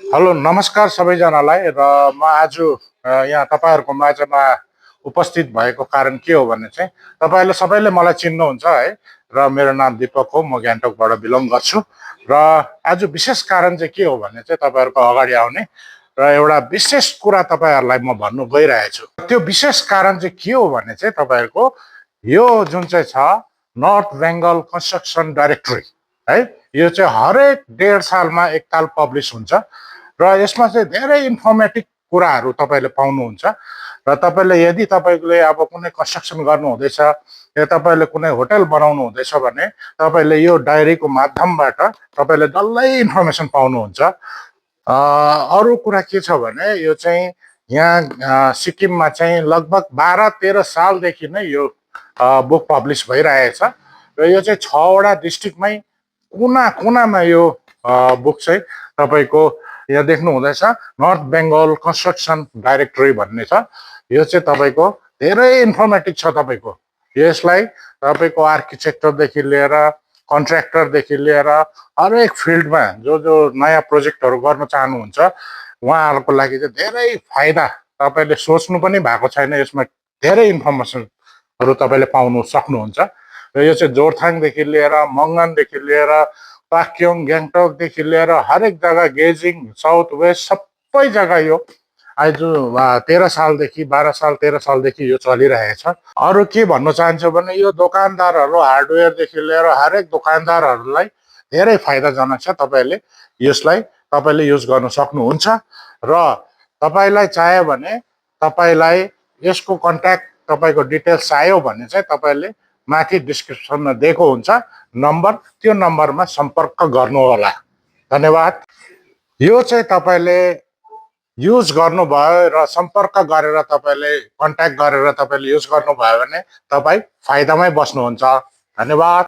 Hello नमस्कार सबैजनालाई र म आज यहाँ तपाईँहरूको माझमा उपस्थित भएको कारण के हो भने चाहिँ तपाईँहरूले सबैले मलाई चिन्नुहुन्छ है। र मेरो नाम दिपक हो, म गान्तोकबाट बिलोङ गर्छु। र आज विशेष कारण चाहिँ के हो भने चाहिँ तपाईँहरूको अगाडि आउने र एउटा विशेष कुरा तपाईँहरूलाई म भन्नु गइरहेछु। त्यो विशेष कारण चाहिँ के हो भने चाहिँ तपाईँहरूको यो जुन चाहिँ छ नर्थ बेङ्गल कन्स्ट्रक्सन डाइरेक्टरी है, यो चाहिँ हरेक 1.5 सालमा एकताल पब्लिस हुन्छ र यसमा चाहिँ धेरै इन्फर्मेटिभ कुराहरू तपाईँले पाउनुहुन्छ। र तपाईँले यदि तपाईँले अब कुनै कन्स्ट्रक्सन गर्नु हुँदैछ या तपाईँले कुनै होटल बनाउनु हुँदैछ भने तपाईँले यो डायरीको माध्यमबाट तपाईँले डल्लै इन्फर्मेसन पाउनुहुन्छ। अरू कुरा के छ भने यो चाहिँ यहाँ सिक्किममा चाहिँ लगभग 12-13 सालदेखि नै यो बुक पब्लिस भइरहेछ र यो चाहिँ 6वटा डिस्ट्रिक्टमै कुना कुनामा यो बुक चाहिँ तपाईँको यहाँ देख्नु हुँदैछ। नर्थ बेङ्गल कन्स्ट्रक्सन डाइरेक्टरी भन्ने छ। यो चाहिँ तपाईँको धेरै इन्फर्मेटिभ छ। तपाईँको यसलाई तपाईँको आर्किटेक्चरदेखि लिएर कन्ट्र्याक्टरदेखि लिएर हरेक फिल्डमा जो जो नयाँ प्रोजेक्टहरू गर्न चाहनुहुन्छ उहाँहरूको लागि चाहिँ धेरै फाइदा। तपाईँले सोच्नु पनि भएको छैन, यसमा धेरै इन्फर्मेसनहरू तपाईँले पाउनु सक्नुहुन्छ। र यो चाहिँ जोरथाङदेखि लिएर मङ्गनदेखि लिएर पाक्योङ गान्तोकदेखि लिएर हरेक जग्गा गेजिङ साउथ वेस्ट सबै जग्गा यो आज 13 सालदेखि 12 साल 13 सालदेखि यो चलिरहेछ। अरू के भन्न चाहन्छु भने यो दोकानदारहरू हार्डवेयरदेखि लिएर हरेक दोकानदारहरूलाई धेरै फाइदाजनक छ। तपाईँले युज गर्न सक्नुहुन्छ। र तपाईँलाई चाहियो भने तपाईँलाई यसको कन्ट्याक्ट तपाईँको डिटेल्स चाहियो भने चाहिँ तपाईँले माथि डिस्क्रिप्सनमा दिएको हुन्छ नम्बर, त्यो नम्बरमा सम्पर्क गर्नुहोला। धन्यवाद। यो चाहिँ तपाईँले युज गर्नुभयो र सम्पर्क गरेर तपाईँले कन्ट्याक्ट गरेर तपाईँले युज गर्नुभयो भने तपाईँ फाइदामै बस्नुहुन्छ। धन्यवाद।